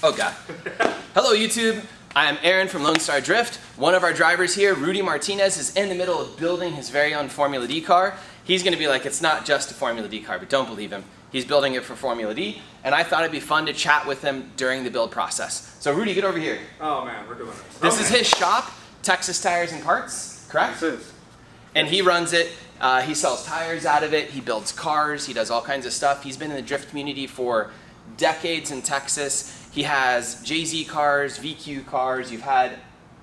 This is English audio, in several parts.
Oh God. Hello YouTube, I am Aaron from Lone Star Drift. One of our drivers here, Rudy Martinez, is in the middle of building his very own Formula D car. He's gonna be like, it's not just a Formula D car, but don't believe him. He's building it for Formula D, and I thought it'd be fun to chat with him during the build process. So Rudy, get over here. Oh man, we're doing this. This is his shop, Texas Tires and Parts, correct? This is. And he runs it. He sells tires out of it. He builds cars. He does all kinds of stuff. He's been in the drift community for decades in Texas. He has JZ cars, VQ cars. You've had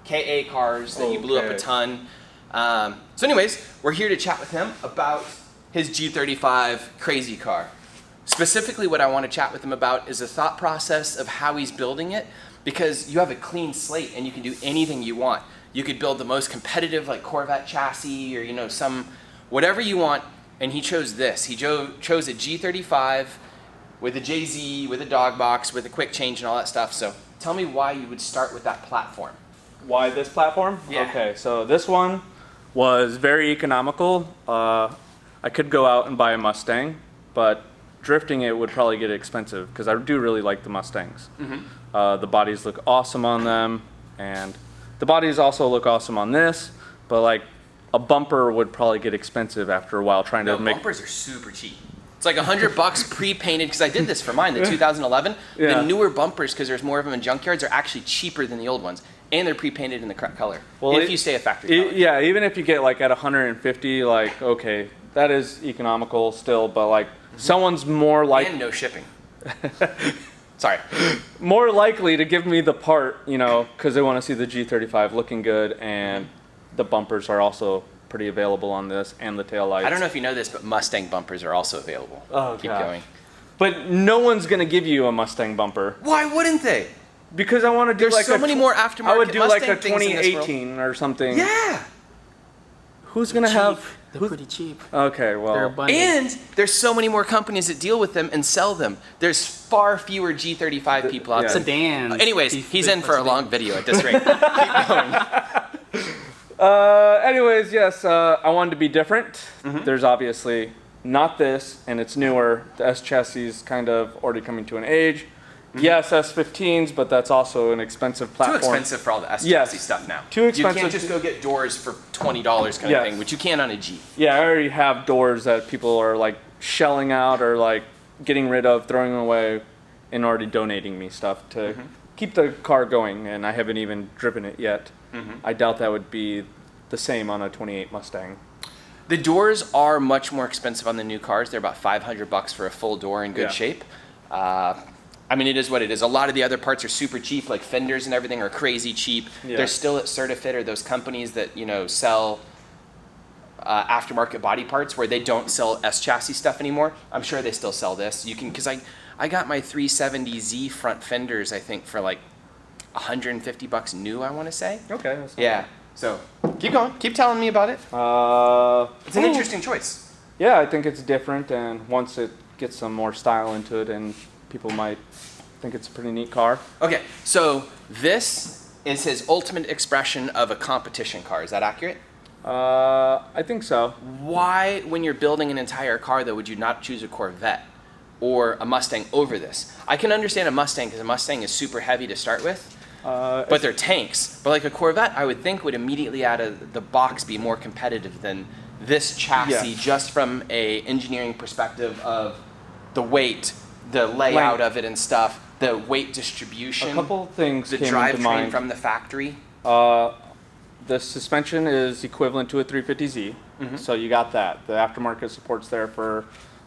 KA cars that you blew up a ton. So anyways, we're here to chat with him about his G35 crazy car. Specifically, what I want to chat with him about is the thought process of how he's building it, because you have a clean slate and you can do anything you want. You could build the most competitive like Corvette chassis or some whatever you want, and he chose this. He chose a G35 with a JZ, with a dog box, with a quick change and all that stuff. So tell me why you would start with that platform. Why this platform? Yeah. Okay, so this one was very economical. I could go out and buy a Mustang, but drifting it would probably get expensive because I do really like the Mustangs. The bodies look awesome on them, and the bodies also look awesome on this, but like a bumper would probably get expensive after a while trying to make. Bumpers are super cheap. It's like $100 pre-painted, because I did this for mine, the 2011. Yeah. The newer bumpers, because there's more of them in junkyards, are actually cheaper than the old ones. And they're pre-painted in the correct color, if you stay a factory color. Yeah, even if you get like at 150, like, okay, that is economical still, but like someone's more like. And no shipping. Sorry. More likely to give me the part, because they want to see the G35 looking good, and the bumpers are also pretty available on this, and the tail lights. I don't know if you know this, but Mustang bumpers are also available. Oh, Keep God. going. But no one's gonna give you a Mustang bumper Why wouldn't they? because I want to do There's like so many more aftermarket I would do like Mustang a things in this world. 2018 or something. Yeah. Who's gonna have? They're pretty cheap. Okay, They're well, abundant. And there's so many more companies that deal with them and sell them. There's far fewer G35 people out yeah. there. Sedans. Anyways, he's in for a long video at this rate. Keep going. anyways, yes, I wanted to be different. There's obviously not this, and it's newer. The S chassis is kind of already coming to an age. Yes, S15s, but that's also an expensive Too platform. expensive for all the S-chassis stuff now. Too expensive. You can't just go get doors for $20 kind of thing, which you can on a G. Yeah, I already have doors that people are like shelling out or like getting rid of, throwing away, and already donating me stuff to keep the car going, and I haven't even driven it yet. I doubt that would be the same on a 28 Mustang. The doors are much more expensive on the new cars. They're about $500 for a full door in good shape. I mean, it is what it is. A lot of the other parts are super cheap, like fenders and everything are crazy cheap. Yeah. They're still at Certifit, or those companies that sell aftermarket body parts where they don't sell S-chassis stuff anymore. I'm sure they still sell this. You can, because I got my 370Z front fenders, I think, for like $150 new, I want to say. Okay. That's not Yeah. So keep going. Keep telling me about it. bad. It's an interesting choice. Yeah, I think it's different, and once it gets some more style into it, and people might think it's a pretty neat car. Okay, so this is his ultimate expression of a competition car. Is that accurate? I think so. Why, when you're building an entire car, though, would you not choose a Corvette or a Mustang over this? I can understand a Mustang because a Mustang is super heavy to start with, but they're tanks. But like a Corvette, I would think would immediately out of the box be more competitive than this chassis, just from a engineering perspective of the weight, the layout of it and stuff, the weight distribution. A couple things the came into drivetrain mind. from the factory. The suspension is equivalent to a 350Z, so you got that. The aftermarket support's there for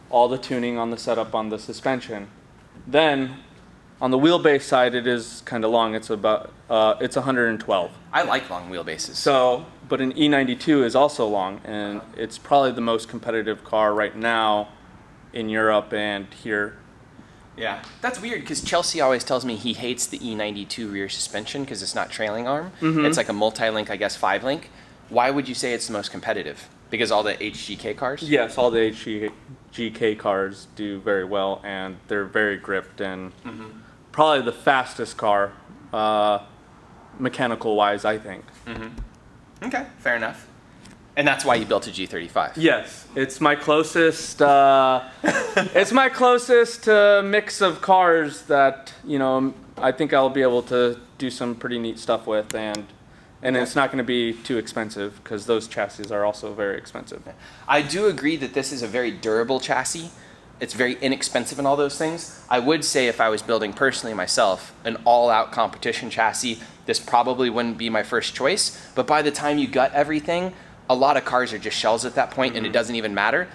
all the tuning on the setup on the suspension. Then, on the wheelbase side, it is kind of long. It's about it's 112. I like long wheelbases. So, but an E92 is also long, and it's probably the most competitive car right now in Europe and here. Yeah, that's weird because Chelsea always tells me he hates the E92 rear suspension because it's not trailing arm. It's like a multi-link, I guess 5-link. Why would you say it's the most competitive? Because all the HGK cars? Yes, all the HGK cars do very well, and they're very gripped, and probably the fastest car, mechanical-wise, I think. Okay, fair enough. And that's why you built a G35. Yes, it's my closest. It's my closest mix of cars that I think I'll be able to do some pretty neat stuff with, and it's not going to be too expensive because those chassis are also very expensive. I do agree that this is a very durable chassis. It's very inexpensive and all those things. I would say if I was building personally myself an all-out competition chassis, this probably wouldn't be my first choice. But by the time you gut everything, a lot of cars are just shells at that point, and it doesn't even matter.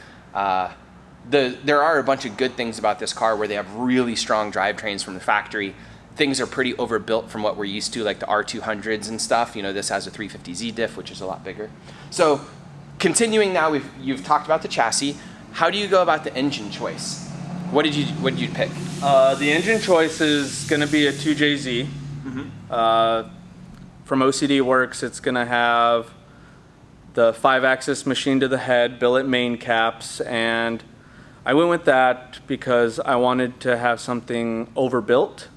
There are a bunch of good things about this car where they have really strong drivetrains from the factory. Things are pretty overbuilt from what we're used to, like the R200s and stuff. This has a 350Z diff, which is a lot bigger. So continuing now, you've talked about the chassis. How do you go about the engine choice? What did you pick? The engine choice is going to be a 2JZ. From OCD Works, it's going to have the 5-axis machine to the head, billet main caps, and I went with that because I wanted to have something overbuilt,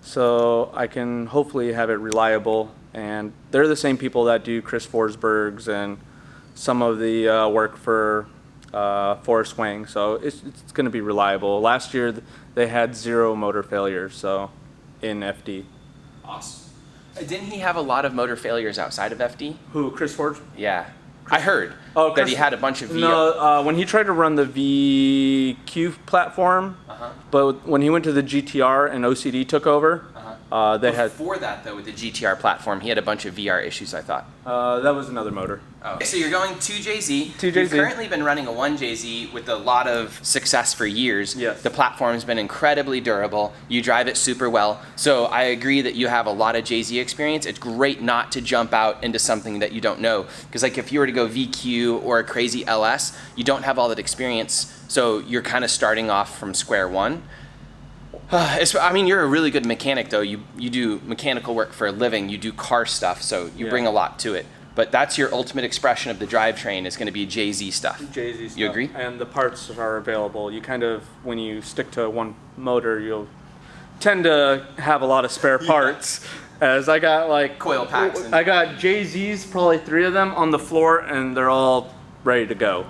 so I can hopefully have it reliable. And they're the same people that do Chris Forsberg's and some of the work for Forrest Wang, so it's going to be reliable. Last year they had 0 motor failures, so in FD. Awesome. Didn't he have a lot of motor failures outside of FD? Who, Chris Ford? Yeah. I heard that he had a bunch of VR. No, when he tried to run the VQ platform, but when he went to the GTR and OCD took over, Before that, though, with the GTR platform, he had a bunch of VR issues, I thought. That was another motor. Oh. So you're going 2JZ. 2JZ. You've currently been running a 1JZ with a lot of success for years. Yes. The platform's been incredibly durable. You drive it super well. So I agree that you have a lot of JZ experience. It's great not to jump out into something that you don't know. Because like if you were to go VQ or a crazy LS, you don't have all that experience. So you're kind of starting off from square one. You're a really good mechanic, though. You do mechanical work for a living. You do car stuff, so you bring a lot to it. But that's your ultimate expression of the drivetrain is going to be JZ stuff. JZ stuff. You agree? And the parts are available. You kind of, when you stick to one motor, you'll tend to have a lot of spare parts. As I got like coil packs. I got JZs, probably 3 of them on the floor, and they're all ready to go.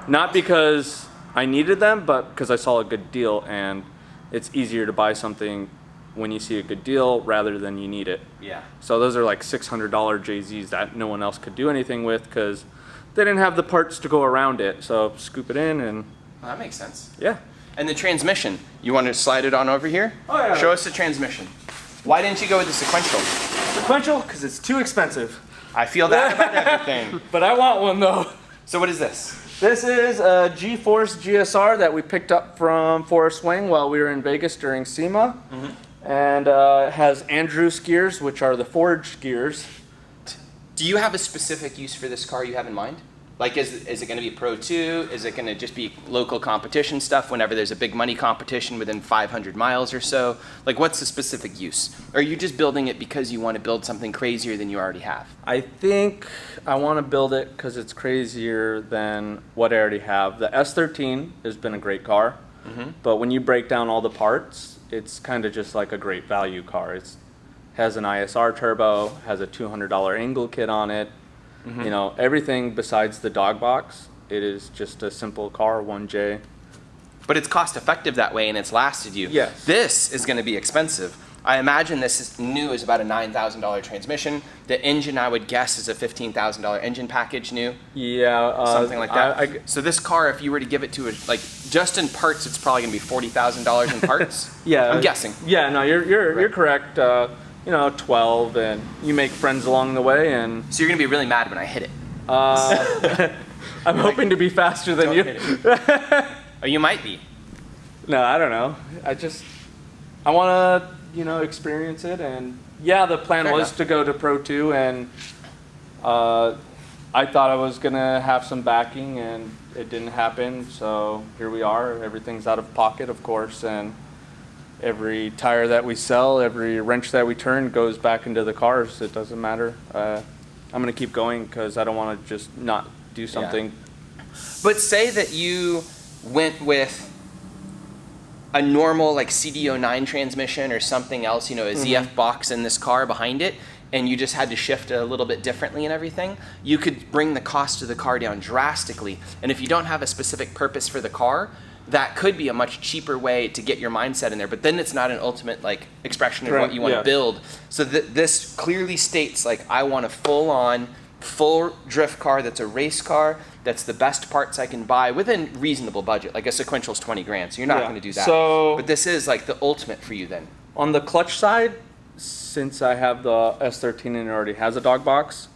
Not because I needed them, but because I saw a good deal, and it's easier to buy something when you see a good deal rather than you need it. Yeah. So those are like $600 JZs that no one else could do anything with because they didn't have the parts to go around it. So scoop it in and... Well, that makes sense. Yeah. And the transmission, you want to slide it on over here? Oh, yeah. Show us the transmission. Why didn't you go with the sequential? Sequential? Because it's too expensive. I feel that about everything. But I want one though. So what is this? This is a G-Force GSR that we picked up from Forrest Wang while we were in Vegas during SEMA. And it has Andrews gears, which are the forged gears. Do you have a specific use for this car you have in mind? Like, is it going to be Pro 2? Is it going to just be local competition stuff whenever there's a big money competition within 500 miles or so? Like, what's the specific use? Or are you just building it because you want to build something crazier than you already have? I think I want to build it because it's crazier than what I already have. The S13 has been a great car, but when you break down all the parts, it's kind of just like a great value car. It has an ISR turbo, has a $200 angle kit on it. You know, everything besides the dog box, it is just a simple car, 1J. But it's cost effective that way and it's lasted you. Yes. This is going to be expensive. I imagine this is new is about a $9,000 transmission. The engine, I would guess, is a $15,000 engine package new. Yeah. Something like that. So this car, if you were to give it to a, like, just in parts, it's probably going to be $40,000 in parts. Yeah. I'm guessing. Yeah, no, you're correct. 12, and you make friends along the way, and... So you're going to be really mad when I hit it. I'm hoping to be faster than you. Oh, you might be. No, I don't know. I want to, experience it, and yeah, the plan was to go to Pro 2, and I thought I was going to have some backing, and it didn't happen, so here we are. Everything's out of pocket, of course, and every tire that we sell, every wrench that we turn goes back into the cars. It doesn't matter. I'm going to keep going because I don't want to just not do something. Yeah. But say that you went with a normal like CD09 transmission or something else, a ZF box in this car behind it, and you just had to shift a little bit differently and everything, you could bring the cost of the car down drastically. And if you don't have a specific purpose for the car, that could be a much cheaper way to get your mindset in there. But then it's not an ultimate like expression of what you want to build. So this clearly states like, I want a full drift car that's a race car, that's the best parts I can buy within reasonable budget. Like a sequential's 20 grand, so you're not going to do that. So, but this is like the ultimate for you then. On the clutch side, since I have the S13 and it already has a dog box,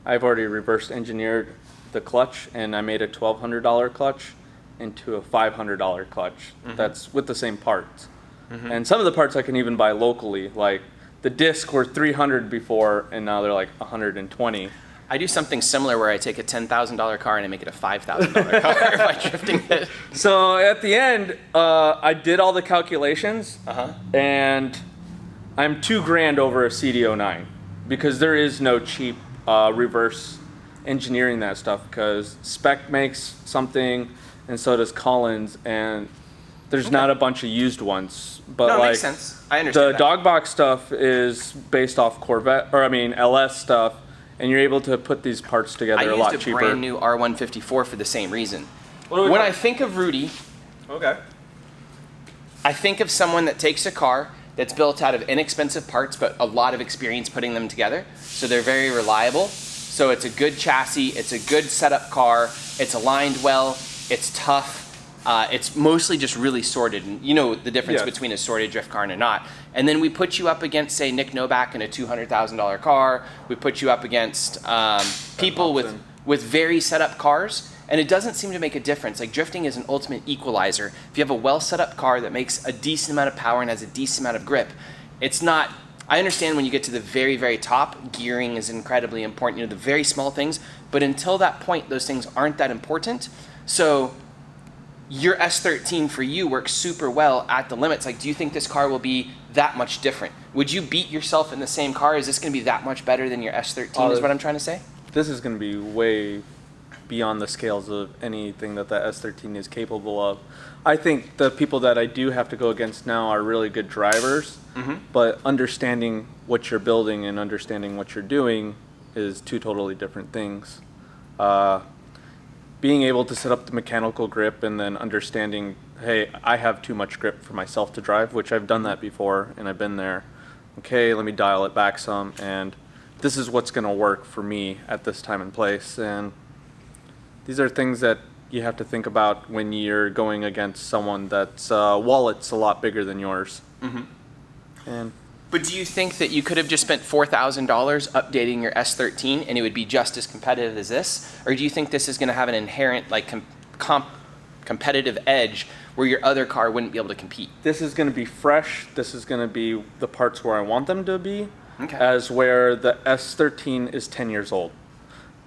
I've already reverse engineered the clutch, and I made a $1,200 clutch into a $500 clutch. That's with the same parts. And some of the parts I can even buy locally. Like the discs were $300 before, and now they're like $120. I do something similar where I take a $10,000 car and I make it a $5,000 car by drifting it. So at the end, I did all the calculations, and I'm $2,000 over a CD09 because there is no cheap reverse engineering that stuff, because Spec makes something and so does Collins, and there's not a bunch of used ones. But no, it like, makes sense. I understand the that. dog box stuff is based off LS stuff, and you're able to put these parts together a lot cheaper. I used a brand new R154 for the same reason. When I think of Rudy, I think of someone that takes a car that's built out of inexpensive parts but a lot of experience putting them together. So they're very reliable. So it's a good chassis, it's a good setup car, it's aligned well, it's tough. It's mostly just really sorted. And you know the difference between a sorted drift car and a not. And then we put you up against, say, Nick Novak in a $200,000 car. We put you up against people with very set up cars. And it doesn't seem to make a difference. Like drifting is an ultimate equalizer. If you have a well set up car that makes a decent amount of power and has a decent amount of grip, it's not, I understand when you get to the very, very top, gearing is incredibly important, you know, the very small things. But until that point, those things aren't that important. So your S13 for you works super well at the limits. Like, do you think this car will be that much different? Would you beat yourself in the same car? Is this going to be that much better than your S13 is what I'm trying to say? This is going to be way beyond the scales of anything that the S13 is capable of. I think the people that I do have to go against now are really good drivers, but understanding what you're building and understanding what you're doing is two totally different things. Being able to set up the mechanical grip and then understanding, hey, I have too much grip for myself to drive, which I've done that before and I've been there. Okay, let me dial it back some, and this is what's going to work for me at this time and place. And these are things that you have to think about when you're going against someone that's wallet's a lot bigger than yours. And but do you think that you could have just spent $4,000 updating your S13 and it would be just as competitive as this? Or do you think this is going to have an inherent like competitive edge where your other car wouldn't be able to compete? This is going to be fresh. This is going to be the parts where I want them to be, as where the S13 is 10 years old.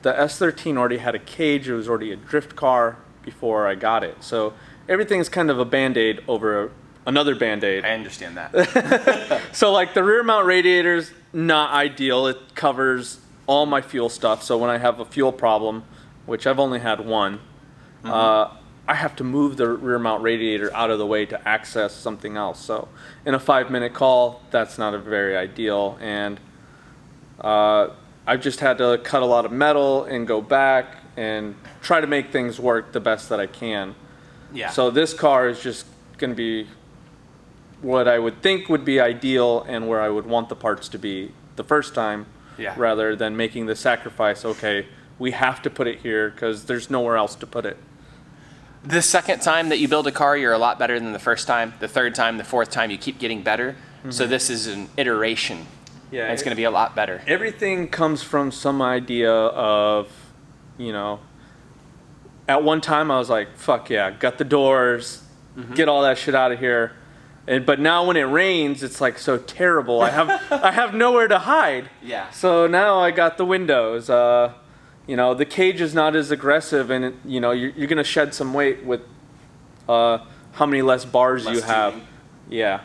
The S13 already had a cage. It was already a drift car before I got it. So everything's kind of a Band-Aid over another Band-Aid. I understand that. So like the rear mount radiator's not ideal. It covers all my fuel stuff. So when I have a fuel problem, which I've only had one, I have to move the rear mount radiator out of the way to access something else. So in a 5-minute call, that's not a very ideal. And I've just had to cut a lot of metal and go back and try to make things work the best that I can. Yeah. So this car is just going to be what I would think would be ideal and where I would want the parts to be the first time, rather than making the sacrifice, okay, we have to put it here because there's nowhere else to put it. The second time that you build a car, you're a lot better than the first time. The third time, the fourth time, you keep getting better. So this is an iteration. Yeah, and it's going to be a lot better. Everything comes from some idea of, you know, at one time I was like, fuck yeah, gut the doors, get all that shit out of here. But now when it rains, it's like so terrible. I have nowhere to hide. Yeah. So now I got the windows. You know, the cage is not as aggressive, and you know you're gonna shed some weight with how many less bars you have. Tuning. Yeah.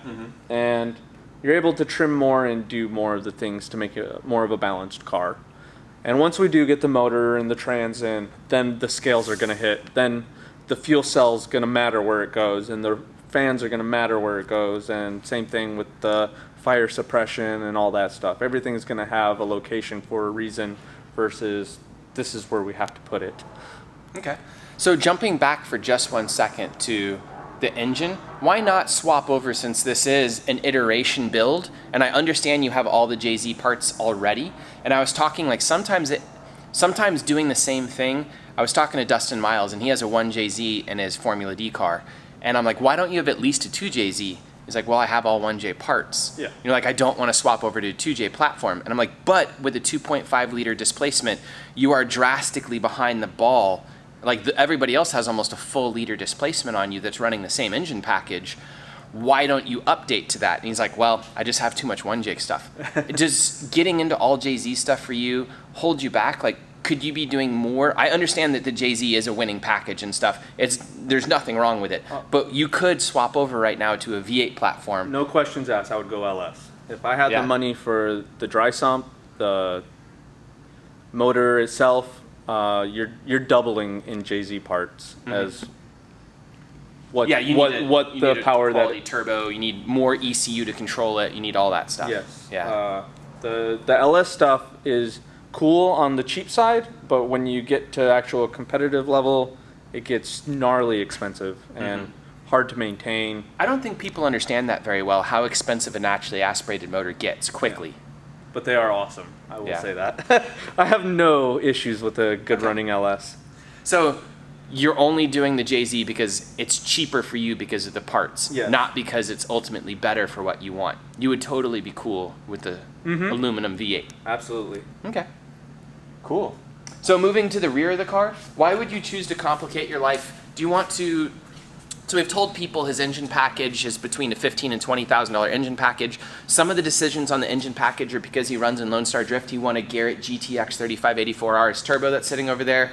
And you're able to trim more and do more of the things to make it more of a balanced car. And once we do get the motor and the trans in, then the scales are gonna hit. Then the fuel cell's gonna matter where it goes, and the fans are going to matter where it goes, and same thing with the fire suppression and all that stuff. Everything's going to have a location for a reason versus this is where we have to put it. Okay. So jumping back for just 1 second to the engine, why not swap over, since this is an iteration build, and I understand you have all the JZ parts already, and I was talking like sometimes doing the same thing. I was talking to Dustin Miles, and he has a 1JZ in his Formula D car, and I'm like, why don't you have at least a 2JZ? He's like, well, I have all 1J parts. Yeah. You're like, I don't want to swap over to a 2J platform. And I'm like, but with a 2.5 liter displacement, you are drastically behind the ball. Like everybody else has almost a full liter displacement on you that's running the same engine package. Why don't you update to that? And he's like, well, I just have too much 1J stuff. Does getting into all JZ stuff for you hold you back? Like, could you be doing more? I understand that the JZ is a winning package and stuff. There's nothing wrong with it. But you could swap over right now to a V8 platform. No questions asked, I would go LS. If I had the money for the dry sump, the motor itself, you're doubling in JZ parts as what the power quality turbo. You need more ECU to control it. You need all that stuff. Yes. Yeah. The LS stuff is cool on the cheap side, but when you get to actual competitive level, it gets gnarly expensive and hard to maintain. I don't think people understand that very well, how expensive a naturally aspirated motor gets quickly. Yeah. But they are awesome. I will say that. I have no issues with a good running LS. So you're only doing the JZ because it's cheaper for you because of the parts, not because it's ultimately better for what you want. You would totally be cool with the aluminum V8. Absolutely. Okay. Cool. So moving to the rear of the car, why would you choose to complicate your life? Do you want to... So we've told people his engine package is between a $15,000 and $20,000 engine package. Some of the decisions on the engine package are because he runs in Lone Star Drift. He won a Garrett GTX 35 RS turbo that's sitting over there.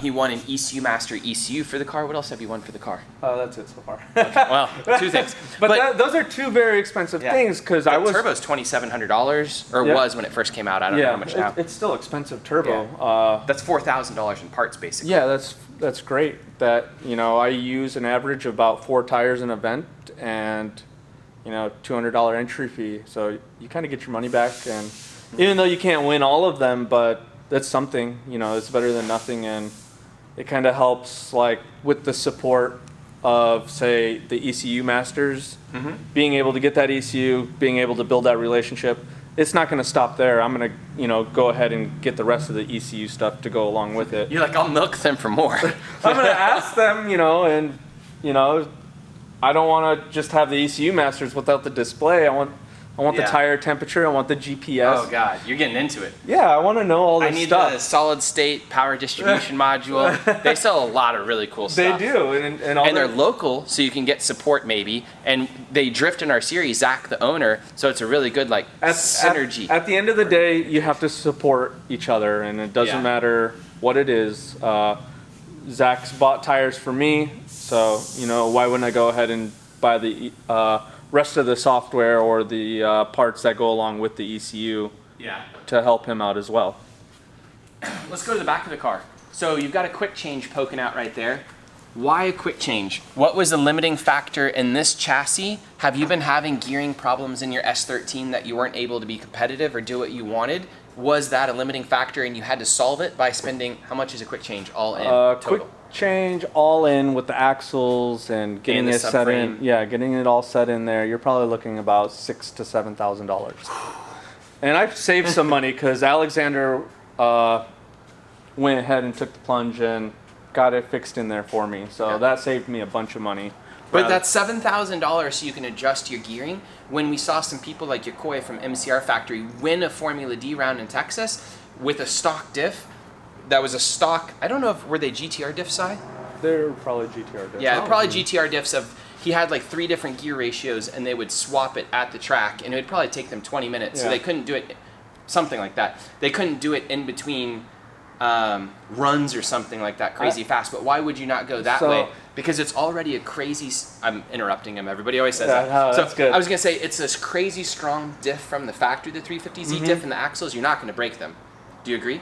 He won an ECU Master ECU for the car. What else have you won for the car? That's it so far. Okay, well, two things. But those are two very expensive things because I was... Turbo's $2,700, or was when it first came out. I don't know how much now. It's still expensive turbo. Yeah. That's $4,000 in parts, basically. Yeah, that's great. That, I use an average of about 4 tires an event and, $200 entry fee. So you kind of get your money back. And even though you can't win all of them, but that's something, it's better than nothing. And it kind of helps like with the support of, say, the ECU masters, being able to get that ECU, being able to build that relationship. It's not going to stop there. I'm going to, go ahead and get the rest of the ECU stuff to go along with it. You're like, I'll milk them for more. I'm going to ask them, and, I don't want to just have the ECU masters without the display. I want the tire temperature. I want the GPS. Oh, God. You're getting into it. Yeah, I want to know all this stuff. I need stuff. the solid state power distribution module. They sell a lot of really cool stuff. They do. And they're local, so you can get support maybe. And they drift in our series, Zach, the owner, so it's a really good synergy. At the end of the day, you have to support each other, and it doesn't matter what it is. Zach's bought tires for me, so, why wouldn't I go ahead and buy the rest of the software or the parts that go along with the ECU to help him out as well. Let's go to the back of the car. So you've got a quick change poking out right there. Why a quick change? What was the limiting factor in this chassis? Have you been having gearing problems in your S13 that you weren't able to be competitive or do what you wanted? Was that a limiting factor and you had to solve it by spending, how much is a quick change all in total? Quick change all in with the axles and getting it set in. Yeah, getting it all set in there. You're probably looking about $6,000 to $7,000. And I've saved some money because Alexander went ahead and took the plunge and got it fixed in there for me. So that saved me a bunch of money. But that's $7,000 so you can adjust your gearing. When we saw some people like Yokoi from MCR Factory win a Formula D round in Texas with a stock diff, that was a stock, I don't know if, were they GTR diffs, Si? They're probably GTR diffs. Yeah, probably GTR diffs of, he had like 3 different gear ratios and they would swap it at the track and it would probably take them 20 minutes. So they couldn't do it, something like that. They couldn't do it in between runs or something like that crazy fast. But why would you not go that way? Because it's already a crazy, I'm interrupting him, everybody always says that. No, that's good. I was going to say, it's this crazy strong diff from the factory, the 350Z diff and the axles, you're not going to break them. Do you agree?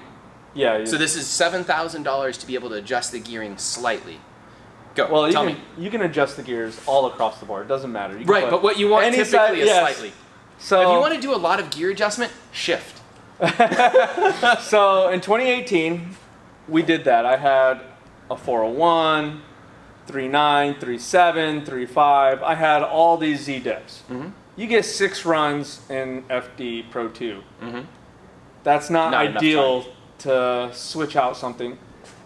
Yeah. So this is $7,000 to be able to adjust the gearing slightly. Go. Well, tell me. You can adjust the gears all across the board. It doesn't matter. Right, but what you want typically is slightly. So if you want to do a lot of gear adjustment, shift. So in 2018, we did that. I had a 401, 3.9, 3.7, 3.5. I had all these Z diffs. Mm-hmm. You get 6 runs in FD Pro 2. Mm-hmm. That's not Not enough ideal to switch out something.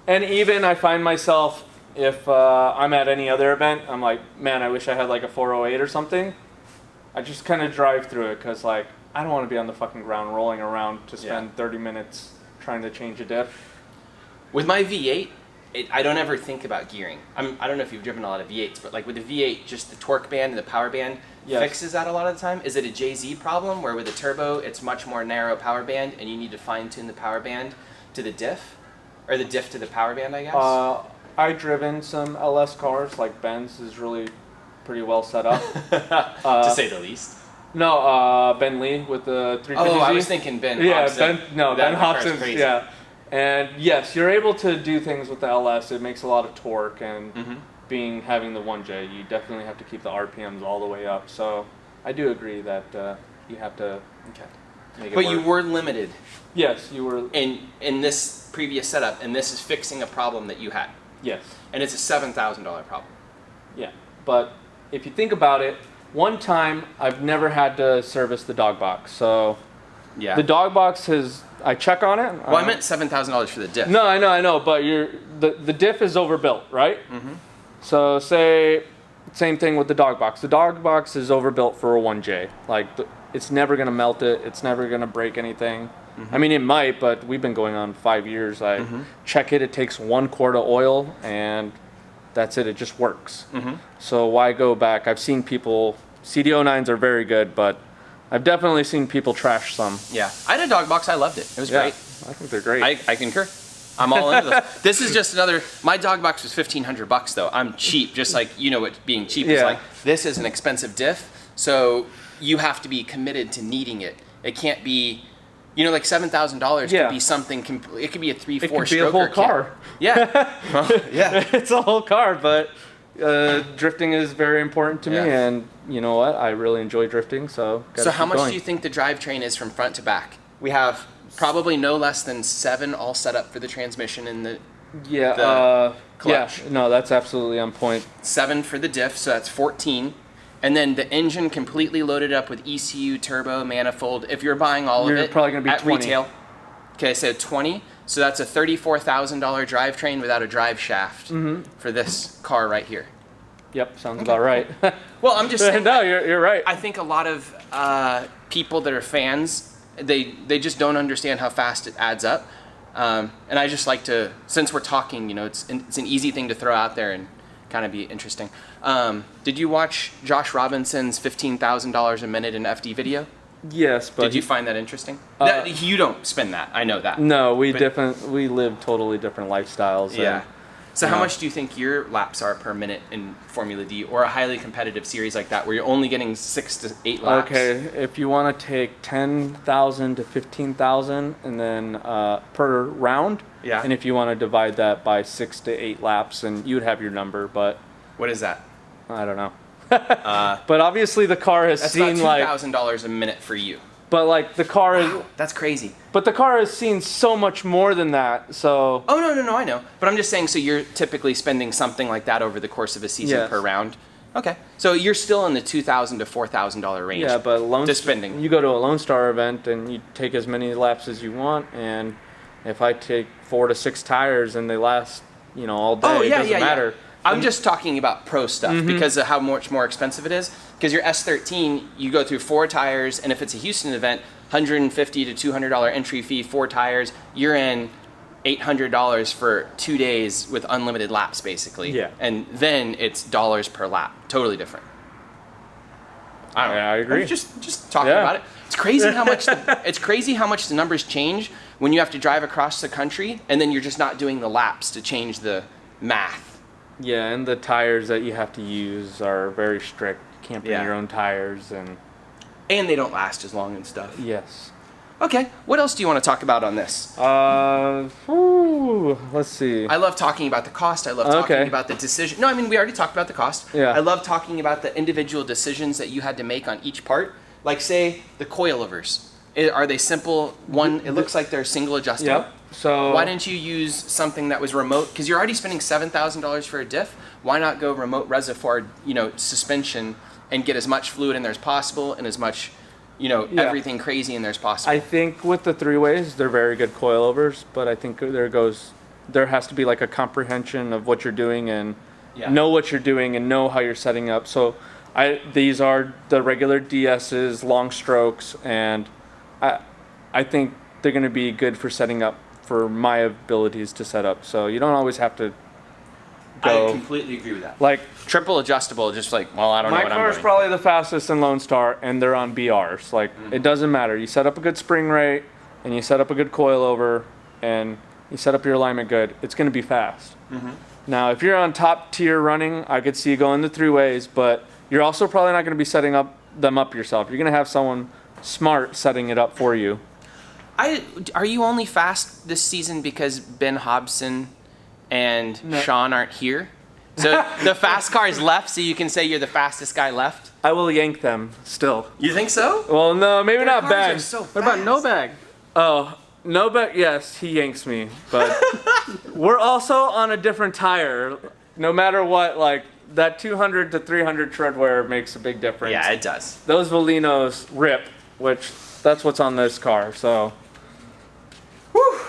And even I find myself, if I'm at any other event, I'm like, man, I wish I had like a 408 or something. I just kind of drive through it because like, I don't want to be on the fucking ground rolling around to spend 30 minutes trying to change a diff. With my V8, I don't ever think about gearing. I don't know if you've driven a lot of V8s, but like with the V8, just the torque band and the power band fixes that a lot of the time. Is it a JZ problem where with a turbo, it's much more narrow power band and you need to fine tune the power band to the diff? Or the diff to the power band, I guess? I've driven some LS cars, like Ben's is really pretty well set up. To say the least. No, Ben Lee with the 350Z. Oh, I was thinking Ben Hobson. Ben Hobson, yeah. And yes, you're able to do things with the LS. It makes a lot of torque, and having the 1J, you definitely have to keep the RPMs all the way up. So I do agree that you have to make it But work. you were limited. Yes, you were. In this previous setup, and this is fixing a problem that you had. Yes. And it's a $7,000 problem. Yeah, but if you think about it, one time I've never had to service the dog box. So the dog box I check on it. Well, I meant $7,000 for the diff. No, I know, but the diff is overbuilt, right? Mm-hmm. So say same thing with the dog box. The dog box is overbuilt for a 1J. Like it's never gonna melt it. It's never gonna break anything. Mm-hmm. I mean, it might, but we've been going on 5 years. I check it. It takes 1 quart of oil, and that's it. It just works. Mm-hmm. So why go back? I've seen people. CD09s are very good, but I've definitely seen people trash some. Yeah, I had a dog box. I loved it. It was great. I think they're great. I concur. I'm all into this. This is just another. My dog box was $1,500 though. I'm cheap, just like you know what being cheap is like. This is an expensive diff, so you have to be committed to needing it. It can't be, like $7,000 could be something. It could be a 3-4 stroker. It could be a whole car. Yeah. Well, yeah. It's a whole car, but drifting is very important to me, and you know what? I really enjoy drifting, so. So how much do you think the drivetrain is from front to back? We have probably no less than 7 all set up for the transmission and the clutch. Yeah, no, that's absolutely on point. 7 for the diff, so that's 14. And then the engine completely loaded up with ECU, turbo, manifold. If you're buying all of it probably gonna be at 20. retail. Okay, so 20. So that's a $34,000 drivetrain without a drive shaft for this car right here. Yep, sounds about right. Well, I'm just saying. No, you're right. I think a lot of people that are fans, they just don't understand how fast it adds up. And I just like to, since we're talking, it's an easy thing to throw out there and kind of be interesting. Did you watch Josh Robinson's $15,000 a minute in FD video? Yes, but did you find that interesting? You don't spend that. I know that. No, we live totally different lifestyles. Yeah. So how much do you think your laps are per minute in Formula D or a highly competitive series like that where you're only getting 6 to 8 laps? Okay, if you want to take 10,000 to 15,000 and then per round, and if you want to divide that by 6 to 8 laps, and you'd have your number, but what is that? I don't know. But obviously the car has seen like $2,000 a minute for you. But like the car is that's crazy. But the car has seen so much more than that. So oh no, I know. But I'm just saying. So you're typically spending something like that over the course of a season per round. Okay. So you're still in the $2,000 to $4,000 range. Yeah, but spending. You go to a Lone Star event and you take as many laps as you want, and if I take 4 to 6 tires and they last, all day, it doesn't matter. Yeah. I'm just talking about pro stuff because of how much more expensive it is. Because your S13, you go through 4 tires, and if it's a Houston event, $150 to $200 entry fee, 4 tires, you're in $800 for 2 days with unlimited laps, basically. Yeah. And then it's dollars per lap. Totally different. I don't know. I agree. I'm just talking about it. It's crazy how much the numbers change when you have to drive across the country, and then you're just not doing the laps to change the math. Yeah, and the tires that you have to use are very strict. You can't bring your own tires, and they don't last as long and stuff. Yes. Okay, what else do you want to talk about on this? Let's see. I love talking about the cost. I love talking about the decision. No, I mean, we already talked about the cost. Yeah. I love talking about the individual decisions that you had to make on each part. Like say the coilovers. Are they simple? It looks like they're single adjustable. Yep. So why didn't you use something that was remote? Because you're already spending $7,000 for a diff. Why not go remote reservoir, suspension, and get as much fluid in there as possible and as much, everything crazy in there as possible? I think with the 3-ways, they're very good coilovers, but I think there has to be like a comprehension of what you're doing and know what you're doing and know how you're setting up. So these are the regular DS's, long strokes, and I think they're going to be good for setting up for my abilities to set up. So you don't always have to go. I completely agree with that. Like triple adjustable, just like, well, I don't know what I'm doing. My car is probably the fastest in Lone Star, and they're on BRs. Like it doesn't matter. You set up a good spring rate, and you set up a good coilover, and you set up your alignment good. It's going to be fast. Now, if you're on top tier running, I could see you going the 3-ways, but you're also probably not going to be setting them up yourself. You're going to have someone smart setting it up for you. Are you only fast this season because Ben Hobson and Sean aren't here? So the fast cars left, so you can say you're the fastest guy left? I will yank them still. You think so? Well, no, maybe Their not cars Ben. are so What about fast. no bag? Oh, no, but yes, he yanks me. But we're also on a different tire. No matter what, like that 200 to 300 tread wear makes a big difference. Yeah, it does. Those Volinos rip, which that's what's on this car. So, whew,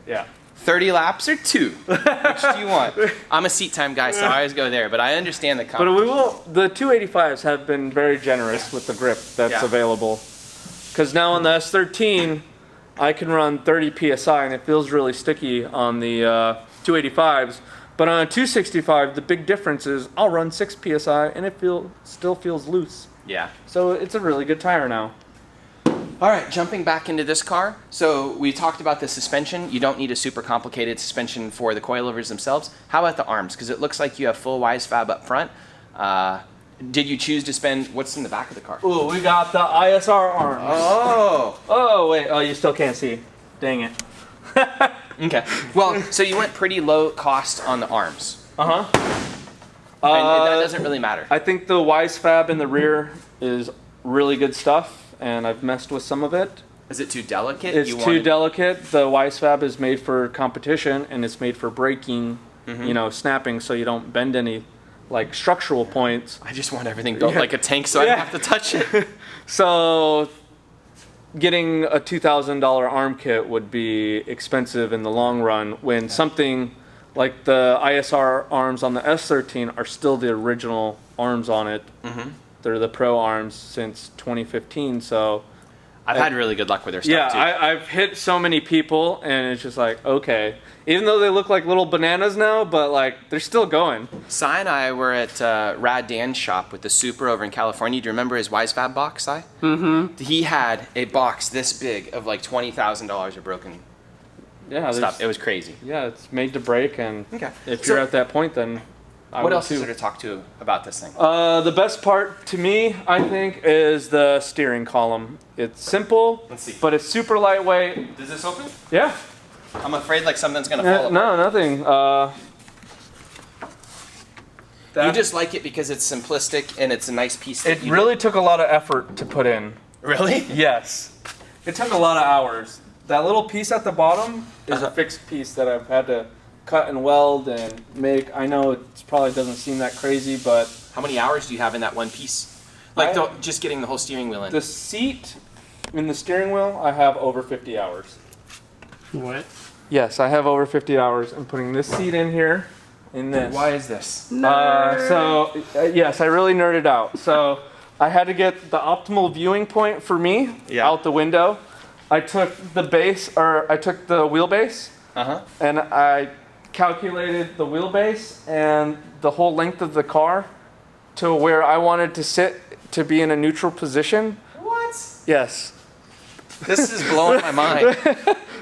yeah. 30 laps or 2? Which do you want? I'm a seat time guy, so I always go there, but I understand the But concept. the 285s have been very generous with the grip that's available. Because now on the S13, I can run 30 PSI and it feels really sticky on the 285s. But on a 265, the big difference is I'll run 6 PSI and it still feels loose. Yeah. So it's a really good tire now. All right, jumping back into this car. So we talked about the suspension. You don't need a super complicated suspension for the coilovers themselves. How about the arms? Because it looks like you have full WiseFab up front. Did you choose to spend, what's in the back of the car? Ooh, we got the ISR arms. Oh. Oh, wait. Oh, you still can't see. Dang it. Okay. Well, so you went pretty low cost on the arms. Uh-huh. And that doesn't really matter. I think the WiseFab in the rear is really good stuff, and I've messed with some of it. Is it too delicate? It's too delicate. The WiseFab is made for competition, and it's made for braking, snapping, so you don't bend any like structural points. I just want everything built like a tank so I don't have to touch it. So getting a $2,000 arm kit would be expensive in the long run when something like the ISR arms on the S13 are still the original arms on it. They're the pro arms since 2015, so I've had really good luck with their stuff too. I've hit so many people, and it's just like, okay. Even though they look like little bananas now, but like they're still going. Cy and I were at Rad Dan's shop with the Super over in California. Do you remember his WiseFab box, Cy? He had a box this big of like $20,000 of broken stuff. It was crazy. Yeah, it's made to break, and Okay. if you're at that point, then what else is there to talk to about this thing? The best part to me, I think, is the steering column. It's simple, Let's see. but it's super lightweight. Does this open? Yeah. I'm afraid like something's gonna fall apart. No, nothing. You just like it because it's simplistic and it's a nice piece. It really took a lot of effort to put in. Really? Yes. It took a lot of hours. That little piece at the bottom is a fixed piece that I've had to cut and weld and make. I know it probably doesn't seem that crazy, but How many hours do you have in that one piece? Like just getting the whole steering wheel in. the seat in the steering wheel, I have over 50 hours. What? Yes, I have over 50 hours. I'm putting this seat in here, in this. Why is this? Yes, I really nerded out. So I had to get the optimal viewing point for me out the window. I took the wheelbase, and I calculated the wheelbase and the whole length of the car to where I wanted to sit to be in a neutral position. What? Yes. This is blowing my mind.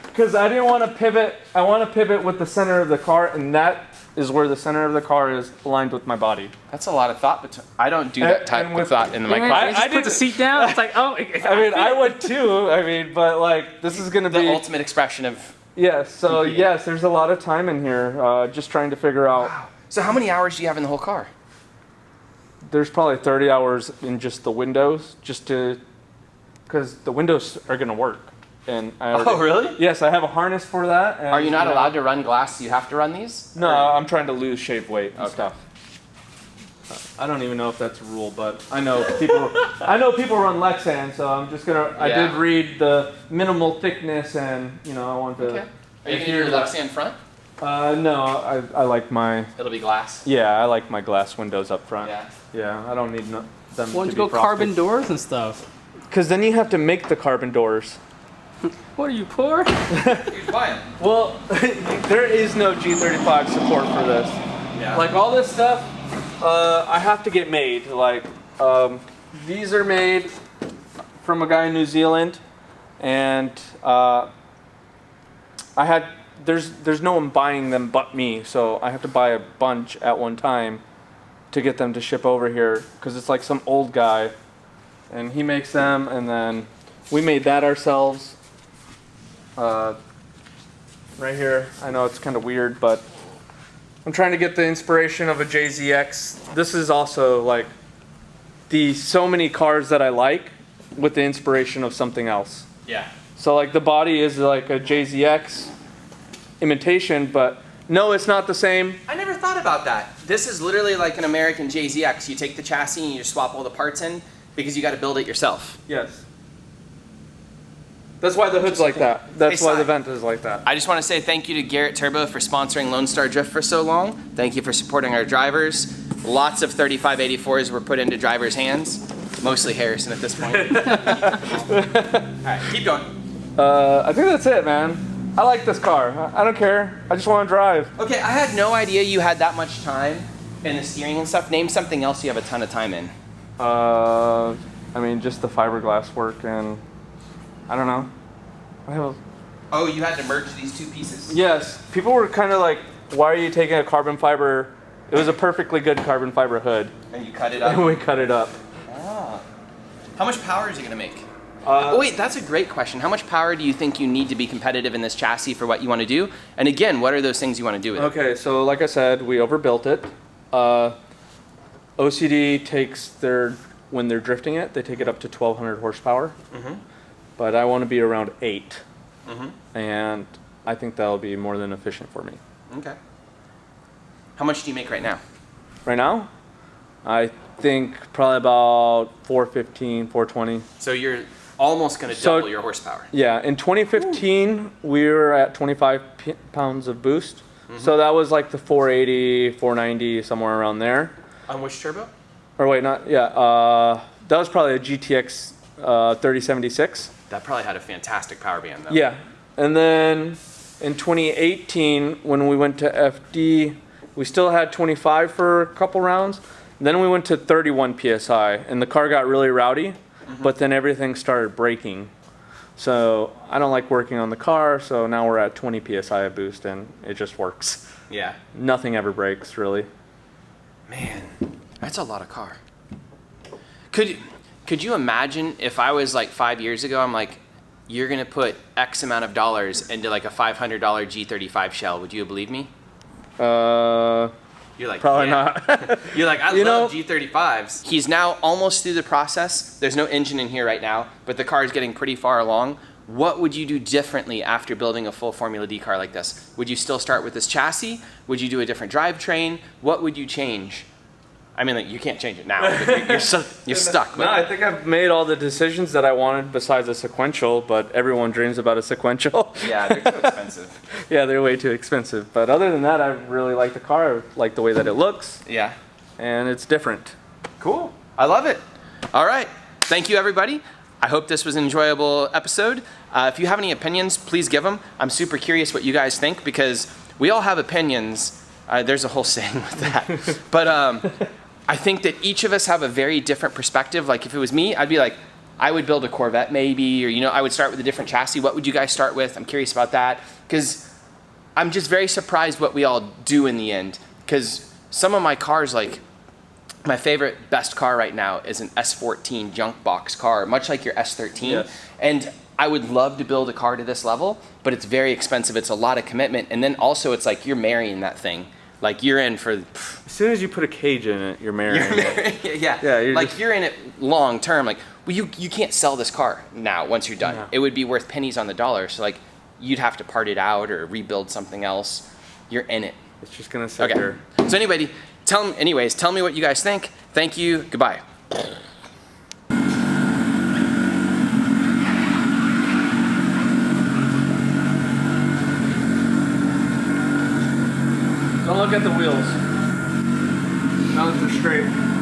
Because I didn't want to pivot. I want to pivot with the center of the car, and that is where the center of the car is aligned with my body. That's a lot of thought. But I don't do that type of thought in my car. I just put the seat down. It's like, oh. I would too. But like, this is going to be the ultimate expression of. Yes. So yes, there's a lot of time in here, just trying to figure out. Wow. So how many hours do you have in the whole car? There's probably 30 hours in just the windows, just to because the windows are gonna work. And Oh, really? Yes, I have a harness for that. And, Are you not allowed to run glass? You have to run these? No, I'm trying to lose shave weight and Okay. stuff. I don't even know if that's a rule, but I know people. I know people run Lexan, so I'm just gonna. I Yeah. did read the minimal thickness, and I want to. Okay. Are you going to do your Lexan front? No, I like my. It'll be glass. Yeah, I like my glass windows up front. Yeah. Yeah, I don't need them Why to don't be you go frosted. carbon doors and stuff? Because then you have to make the carbon doors. What are you, poor? Here's why. Well, there is no G35 support for this. Yeah. Like all this stuff, I have to get made. Like these are made from a guy in New Zealand, and there's no one buying them but me, so I have to buy a bunch at one time to get them to ship over here because it's like some old guy, and he makes them, and then we made that ourselves. Right here, I know it's kind of weird, but I'm trying to get the inspiration of a JZX. This is also like so many cars that I like with the inspiration of something else. Yeah. So like the body is like a JZX imitation, but no, it's not the same. I never thought about that. This is literally like an American JZX. You take the chassis and you just swap all the parts in because you got to build it yourself. Yes. That's why the hood's like that. That's Hey, why Si. the vent is like that. I just want to say thank you to Garrett Turbo for sponsoring Lone Star Drift for so long. Thank you for supporting our drivers. Lots of 3584s were put into drivers' hands. Mostly Harrison at this point. All right, keep going. I think that's it, man. I like this car. I don't care. I just want to drive. Okay, I had no idea you had that much time in the steering and stuff. Name something else you have a ton of time in. I mean, just the fiberglass work, and I don't know. Oh, you had to merge these two pieces? Yes, people were kind of like, why are you taking a carbon fiber? It was a perfectly good carbon fiber hood. And you cut it up? And we cut it up. Ah. How much power is it going to make? Oh, wait, that's a great question. How much power do you think you need to be competitive in this chassis for what you want to do? And again, what are those things you want to do with it? Okay, so like I said, we overbuilt it. OCD takes when they're drifting it, they take it up to 1,200 horsepower. Mm-hmm. But I want to be around 8. Mm-hmm. And I think that'll be more than efficient for me. Okay. How much do you make right now? Right now, I think probably about 415, 420. So you're almost going to So- double your horsepower. Yeah, in 2015, we were at 25 pounds of boost. So that was like the 480, 490, somewhere around there. On which turbo? Or wait, not, yeah, that was probably a GTX 3076. That probably had a fantastic power band, though. Yeah, and then in 2018, when we went to FD, we still had 25 for a couple rounds. Then we went to 31 PSI, and the car got really rowdy, but then everything started breaking. So I don't like working on the car, so now we're at 20 PSI of boost, and it just works. Yeah. Nothing ever breaks, really. Man, that's a lot of car. Could you imagine if I was like 5 years ago, I'm like, you're going to put X amount of dollars into like a $500 G35 shell. Would you believe me? You're like, Probably yeah. not. You're like, I love G35s. He's now almost through the process. There's no engine in here right now, but the car is getting pretty far along. What would you do differently after building a full Formula D car like this? Would you still start with this chassis? Would you do a different drivetrain? What would you change? I mean, like, you can't change it now. But you're stuck. No, I think I've made all the decisions that I wanted besides a sequential, but everyone dreams about a sequential. Yeah, they're too expensive. Yeah, they're way too expensive. But other than that, I really like the car. I like the way that it looks, Yeah. and it's different. Cool. I love it. All right. Thank you, everybody. I hope this was an enjoyable episode. If you have any opinions, please give them. I'm super curious what you guys think because we all have opinions. There's a whole saying with that. But I think that each of us have a very different perspective. Like if it was me, I'd be like, I would build a Corvette maybe, or I would start with a different chassis. What would you guys start with? I'm curious about that because I'm just very surprised what we all do in the end. Because some of my cars, like my favorite best car right now is an S14 junk box car, much like your S13. Yes. And I would love to build a car to this level, but it's very expensive. It's a lot of commitment. And then also it's like you're marrying that thing. Like you're in for... As soon as you put a cage in it, you're marrying it. Yeah, Yeah, like you're in it long term. Like well, you can't sell this car now once you're done. No. It would be worth pennies on the dollar. So like, you'd have to part it out or rebuild something else. You're in it. It's just gonna sit Okay. here. So tell me what you guys think. Thank you. Goodbye. Don't look at the wheels. Now that they're straight.